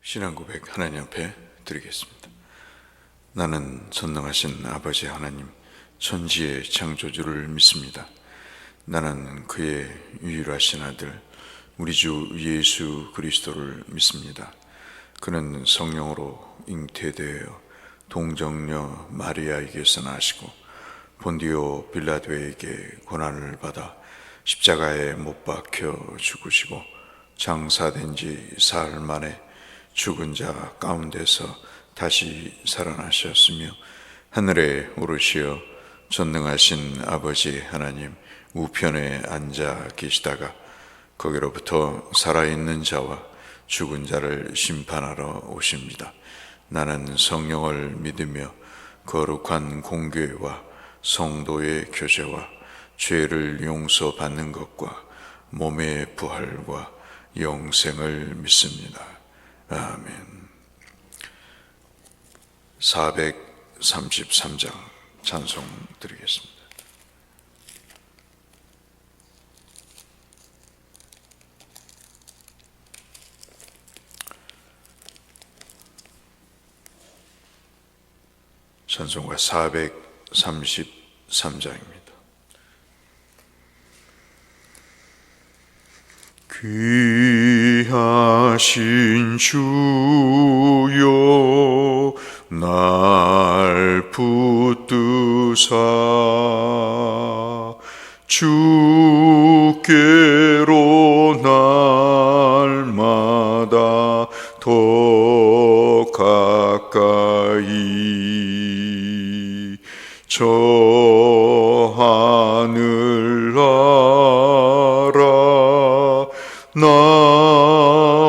신앙 고백 하나님 앞에 드리겠습니다. 나는 전능하신 아버지 하나님, 천지의 창조주를 믿습니다. 나는 그의 유일하신 아들, 우리 주 예수 그리스도를 믿습니다. 그는 성령으로 잉태되어 동정녀 마리아에게서 나시고 본디오 빌라도에게 고난을 받아 십자가에 못 박혀 죽으시고 장사된 지 사흘 만에 죽은 자 가운데서 다시 살아나셨으며 하늘에 오르시어 전능하신 아버지 하나님 우편에 앉아 계시다가 거기로부터 살아있는 자와 죽은 자를 심판하러 오십니다. 나는 성령을 믿으며 거룩한 공교회와 성도의 교제와 죄를 용서받는 것과 몸의 부활과 영생을 믿습니다. 아멘. 433장 찬송 드리겠습니다. 찬송가 433장입니다. 귀하신 주여 날 붙드사 주께로 날마다 더 가까이 저 하늘 나라 나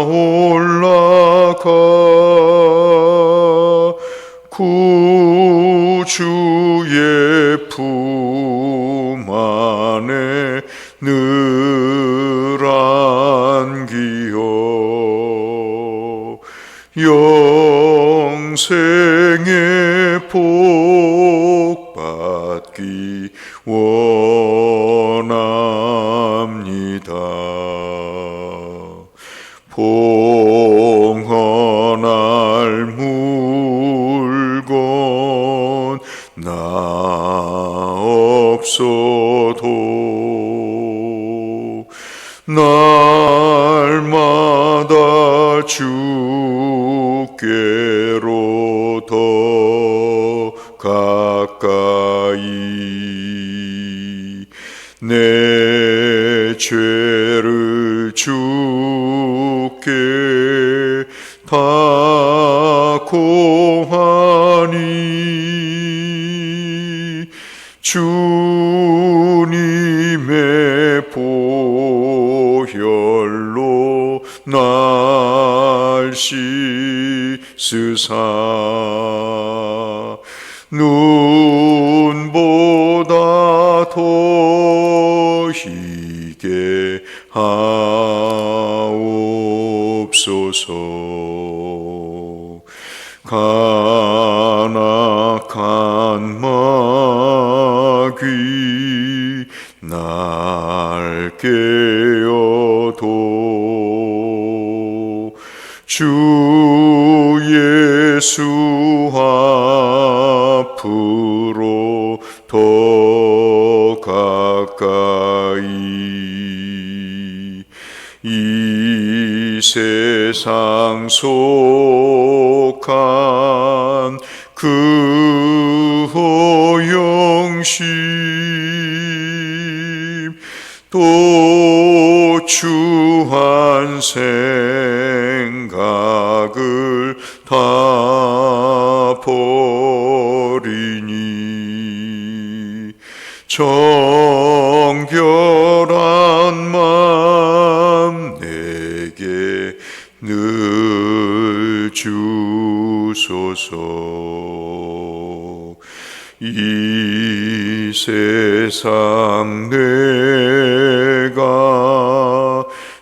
올라가 구주의 품 안에 늘 안기어 영생의 복 받기 원합니다. 봉헌할 물건 나 없어도 날마다 주께로 더 가까이 내 죄를 주께 다 고하니 주님의 보혈로 날 씻으사 눈보다 더 희게 하옵소서. 간악한 마귀 날 깨어도 주 예수 앞으로 더 가까이 이 세상 속한 그 허영심 또 추한 생각을 다 버리니 정결한 마음 내게 늘 주소서. 이 세상 내가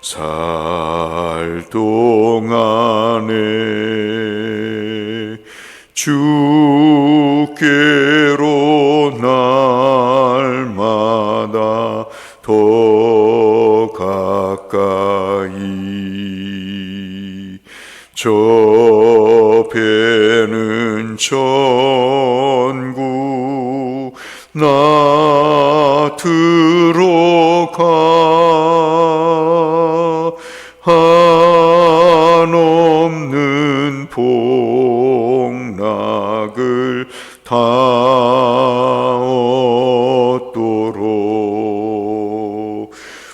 살 동안에 주께로 날마다 더 가까이 저 배는 천국 나 들어가 한없는 복락을 다 얻도록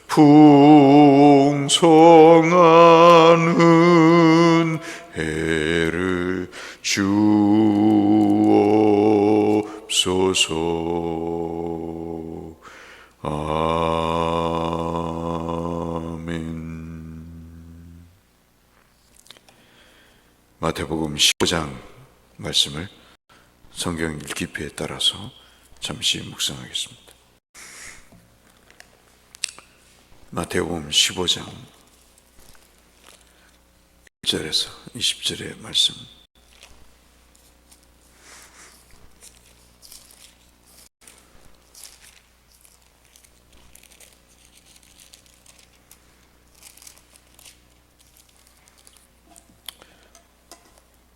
풍성한 은혜를 주옵소서. 아멘. 마태복음 15장 말씀을 성경 읽기표에 따라서 잠시 묵상하겠습니다. 마태복음 15장 1절에서 20절의 말씀.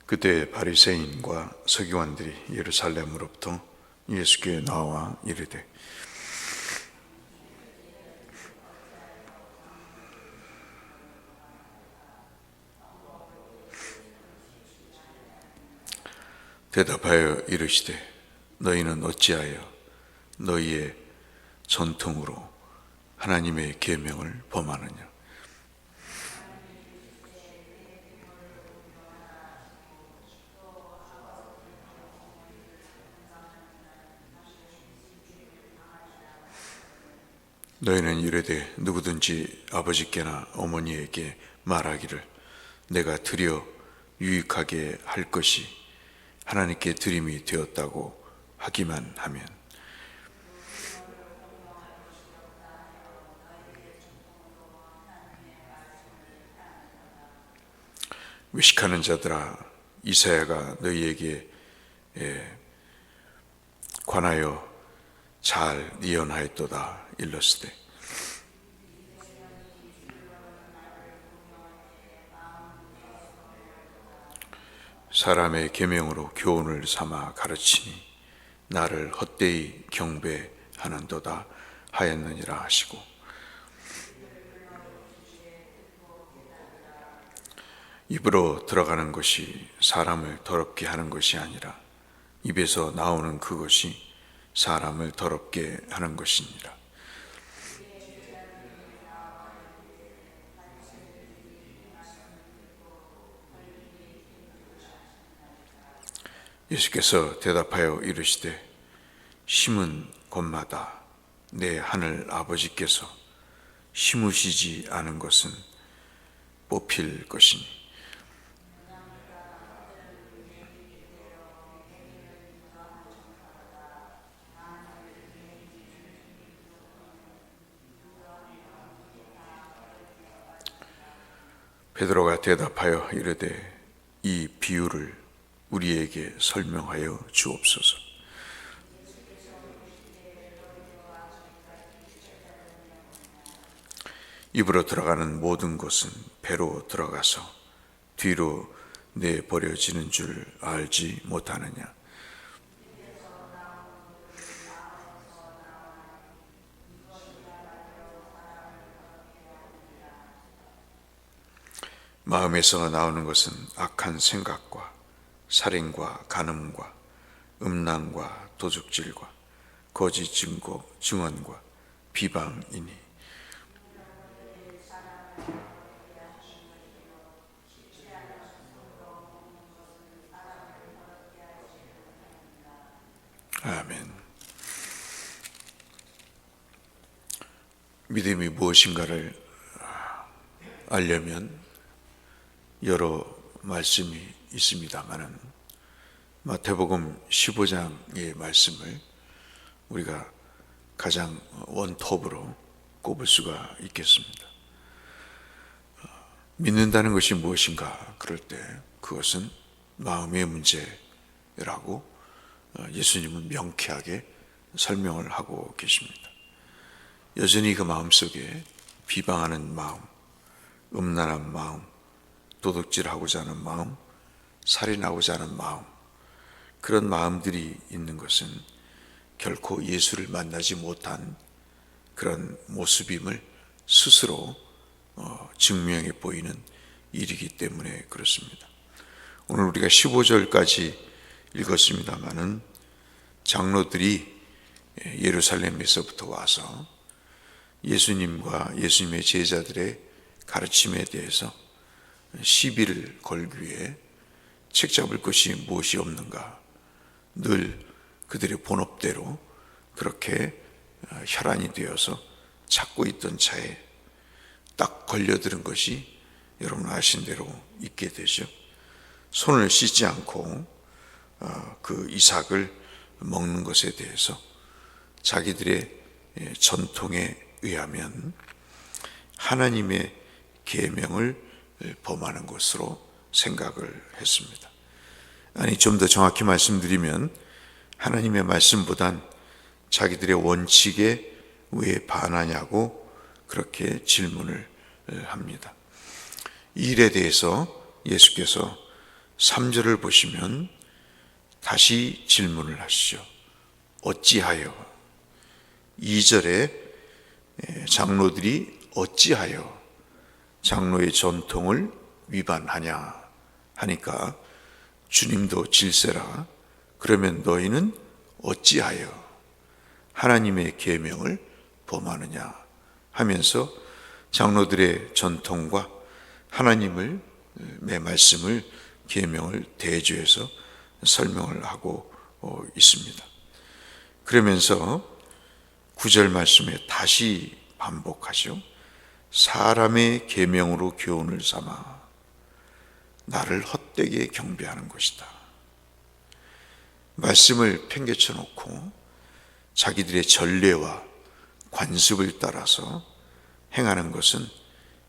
그때 바리새인과 서기관들이 예루살렘으로부터 예수께 나와 이르되 대답하여 이르시되 너희는 어찌하여 너희의 전통으로 하나님의 계명을 범하느냐. 너희는 이르되 누구든지 아버지께나 어머니에게 말하기를 내가 드려 유익하게 할 것이 하나님께 드림이 되었다고 하기만 하면 외식하는 자들아, 이사야가 너희에게 관하여 잘 예언하였도다 일렀으되 사람의 계명으로 교훈을 삼아 가르치니 나를 헛되이 경배하는도다 하였느니라 하시고 입으로 들어가는 것이 사람을 더럽게 하는 것이 아니라 입에서 나오는 그것이 사람을 더럽게 하는 것이니라. 예수께서 대답하여 이르시되 심은 곳마다 내 하늘 아버지께서 심으시지 않은 것은 뽑힐 것이니 베드로가 대답하여 이르되 이 비유를 우리에게 설명하여 주옵소서. 입으로 들어가는 모든 것은 배로 들어가서 뒤로 내버려지는 줄 알지 못하느냐. 마음에서 나오는 것은 악한 생각과 살인과 간음과 음란과 도둑질과 거짓 증거, 증언과 비방이니 아멘. 믿음이 무엇인가를 알려면 여러 말씀이 있습니다만은 마태복음 15장의 말씀을 우리가 가장 원톱으로 꼽을 수가 있겠습니다. 믿는다는 것이 무엇인가 그럴 때 그것은 마음의 문제라고 예수님은 명쾌하게 설명을 하고 계십니다. 여전히 그 마음속에 비방하는 마음, 음란한 마음, 도둑질하고자 하는 마음, 살인하고자 하는 마음, 그런 마음들이 있는 것은 결코 예수를 만나지 못한 그런 모습임을 스스로 증명해 보이는 일이기 때문에 그렇습니다. 오늘 우리가 15절까지 읽었습니다마는 장로들이 예루살렘에서부터 와서 예수님과 예수님의 제자들의 가르침에 대해서 시비를 걸기 위해 책 잡을 것이 무엇이 없는가, 늘 그들의 본업대로 그렇게 혈안이 되어서 찾고 있던 차에 딱 걸려드는 것이 여러분 아신 대로 있게 되죠. 손을 씻지 않고 그 이삭을 먹는 것에 대해서 자기들의 전통에 의하면 하나님의 계명을 범하는 것으로 생각을 했습니다. 아니, 좀 더 정확히 말씀드리면 하나님의 말씀보단 자기들의 원칙에 왜 반하냐고 그렇게 질문을 합니다. 이 일에 대해서 예수께서 3절을 보시면 다시 질문을 하시죠. 어찌하여? 2절에 장로들이 어찌하여 장로의 전통을 위반하냐 하니까 주님도 질세라. 그러면 너희는 어찌하여 하나님의 계명을 범하느냐 하면서 장로들의 전통과 하나님의 말씀을, 계명을 대조해서 설명을 하고 있습니다. 그러면서 9절 말씀에 다시 반복하죠. 사람의 계명으로 교훈을 삼아 나를 헛되게 경배하는 것이다. 말씀을 팽개쳐 놓고 자기들의 전례와 관습을 따라서 행하는 것은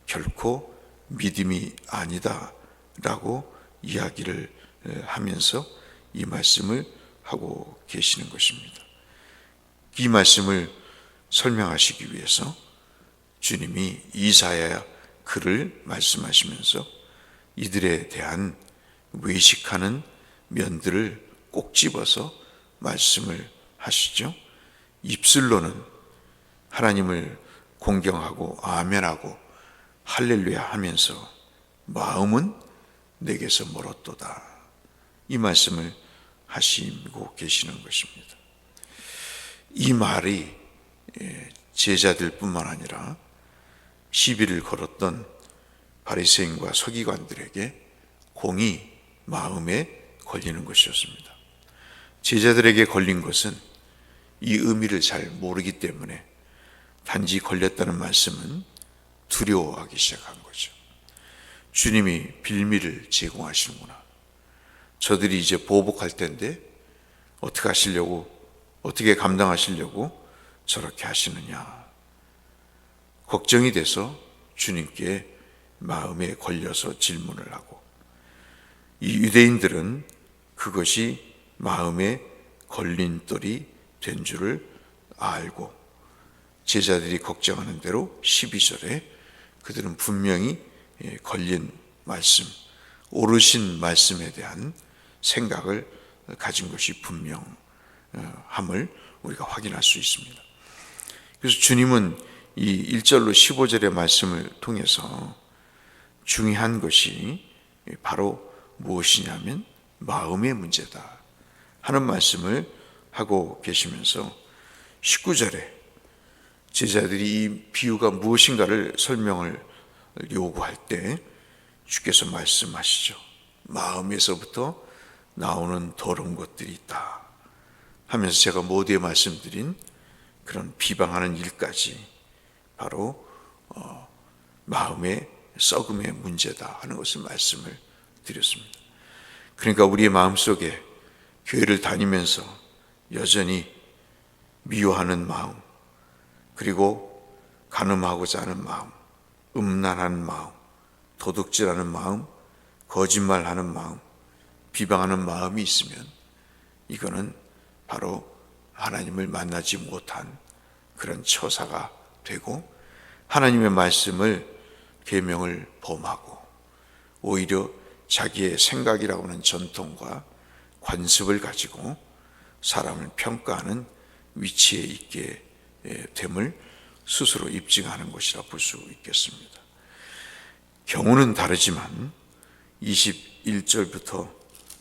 결코 믿음이 아니다 라고 이야기를 하면서 이 말씀을 하고 계시는 것입니다. 이 말씀을 설명하시기 위해서 주님이 이사야 글을 말씀하시면서 이들에 대한 외식하는 면들을 꼭 집어서 말씀을 하시죠. 입술로는 하나님을 공경하고 아멘하고 할렐루야 하면서 마음은 내게서 멀었도다. 이 말씀을 하시고 계시는 것입니다. 이 말이 제자들뿐만 아니라 시비를 걸었던 바리새인과 서기관들에게 공이 마음에 걸리는 것이었습니다. 제자들에게 걸린 것은 이 의미를 잘 모르기 때문에 단지 걸렸다는 말씀은 두려워하기 시작한 거죠. 주님이 빌미를 제공하시는구나. 저들이 이제 보복할 텐데 어떻게 하시려고, 어떻게 감당하시려고 저렇게 하시느냐. 걱정이 돼서 주님께 마음에 걸려서 질문을 하고, 이 유대인들은 그것이 마음에 걸림돌이 된 줄을 알고 제자들이 걱정하는 대로 12절에 그들은 분명히 걸린 말씀, 오르신 말씀에 대한 생각을 가진 것이 분명함을 우리가 확인할 수 있습니다. 그래서 주님은 이 1절로 15절의 말씀을 통해서 중요한 것이 바로 무엇이냐면 마음의 문제다 하는 말씀을 하고 계시면서 19절에 제자들이 이 비유가 무엇인가를 설명을 요구할 때 주께서 말씀하시죠. 마음에서부터 나오는 더러운 것들이 있다 하면서 제가 모두에 말씀드린 그런 비방하는 일까지 바로 마음의 썩음의 문제다 하는 것을 말씀을 드렸습니다. 그러니까 우리의 마음속에 교회를 다니면서 여전히 미워하는 마음, 그리고 간음하고자 하는 마음, 음란하는 마음, 도둑질하는 마음, 거짓말하는 마음, 비방하는 마음이 있으면 이거는 바로 하나님을 만나지 못한 그런 처사가 되고 하나님의 말씀을 계명을 범하고 오히려 자기의 생각이라고 하는 전통과 관습을 가지고 사람을 평가하는 위치에 있게 됨을 스스로 입증하는 것이라 볼 수 있겠습니다. 경우는 다르지만 21절부터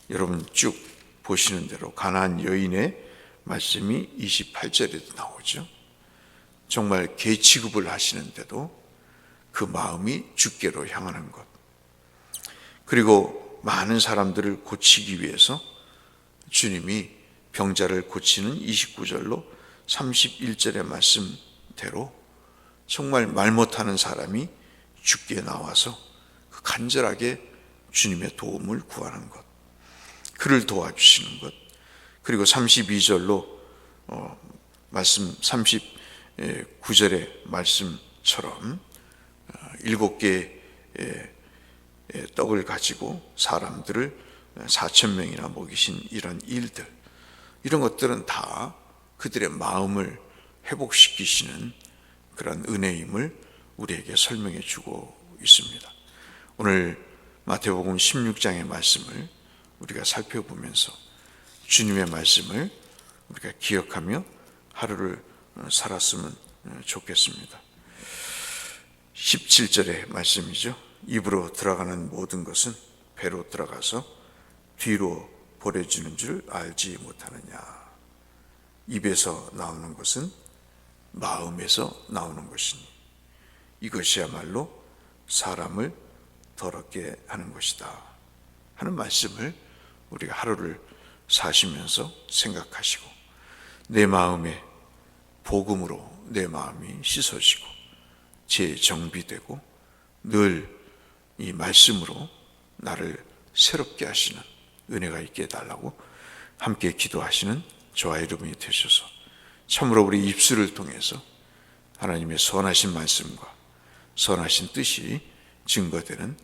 여러분 쭉 보시는 대로 가나안 여인의 말씀이 28절에도 나오죠. 정말 개 취급을 하시는데도 그 마음이 주께로 향하는 것, 그리고 많은 사람들을 고치기 위해서 주님이 병자를 고치는 29절로 31절의 말씀대로 정말 말 못하는 사람이 주께 나와서 간절하게 주님의 도움을 구하는 것, 그를 도와주시는 것, 그리고 32절로 말씀 39절의 말씀처럼 7개의 떡을 가지고 사람들을 4,000명이나 먹이신 이런 일들, 이런 것들은 다 그들의 마음을 회복시키시는 그런 은혜임을 우리에게 설명해 주고 있습니다. 오늘 마태복음 16장의 말씀을 우리가 살펴보면서 주님의 말씀을 우리가 기억하며 하루를 살았으면 좋겠습니다. 17절의 말씀이죠. 입으로 들어가는 모든 것은 배로 들어가서 뒤로 보내주는 줄 알지 못하느냐. 입에서 나오는 것은 마음에서 나오는 것이니 이것이야말로 사람을 더럽게 하는 것이다 하는 말씀을 우리가 하루를 사시면서 생각하시고, 내 마음에 복음으로 내 마음이 씻어지고 재정비되고 늘 이 말씀으로 나를 새롭게 하시는 은혜가 있게 해달라고 함께 기도하시는 저와 여러분이 되셔서 참으로 우리 입술을 통해서 하나님의 선하신 말씀과 선하신 뜻이 증거되는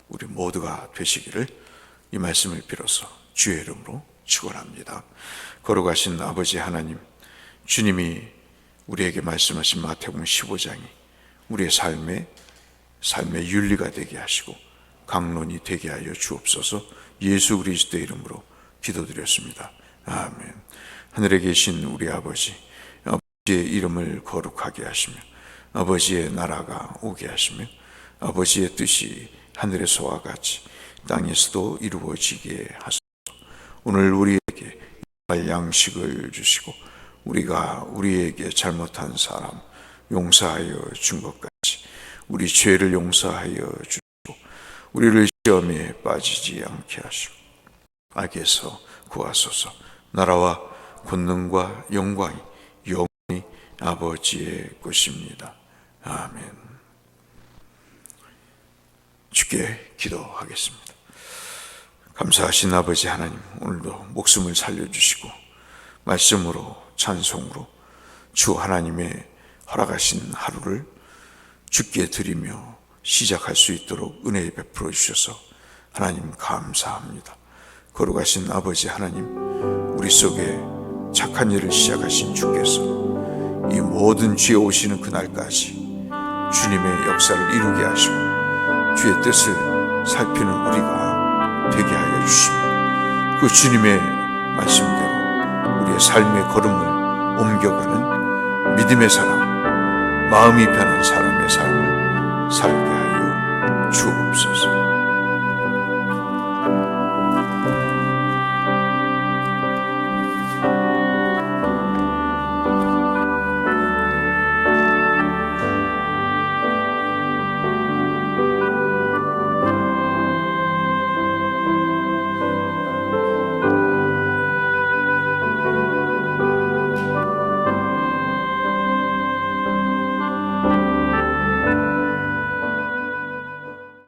우리 모두가 되시기를 이 말씀을 빌어서 주의 이름으로 축원합니다. 거룩하신 아버지 하나님, 주님이 우리에게 말씀하신 마태복음 15장이 우리의 삶의 윤리가 되게 하시고 강론이 되게 하여 주옵소서. 예수 그리스도의 이름으로 기도드렸습니다. 아멘. 하늘에 계신 우리 아버지, 아버지의 이름을 거룩하게 하시며 아버지의 나라가 오게 하시며 아버지의 뜻이 하늘에서와 같이 땅에서도 이루어지게 하소서. 오늘 우리에게 양식을 주시고 우리가 우리에게 잘못한 사람 용서하여 준 것 같이 우리 죄를 용서하여 주시고 우리를 시험에 빠지지 않게 하시고 악에서 구하소서. 나라와 권능과 영광이 영원히 아버지의 것입니다. 아멘. 주께 기도하겠습니다. 감사하신 아버지 하나님, 오늘도 목숨을 살려주시고 말씀으로 찬송으로 주 하나님의 허락하신 하루를 주께 드리며 시작할 수 있도록 은혜 베풀어 주셔서 하나님 감사합니다. 거룩하신 아버지 하나님, 우리 속에 착한 일을 시작하신 주께서 이 모든 죄 오시는 그날까지 주님의 역사를 이루게 하시고 주의 뜻을 살피는 우리가 되게 하여 주시며 그 주님의 말씀대로 우리의 삶의 걸음을 옮겨가는 믿음의 사람, 마음이 편한 사람의 삶을 살게 하여 주옵소서.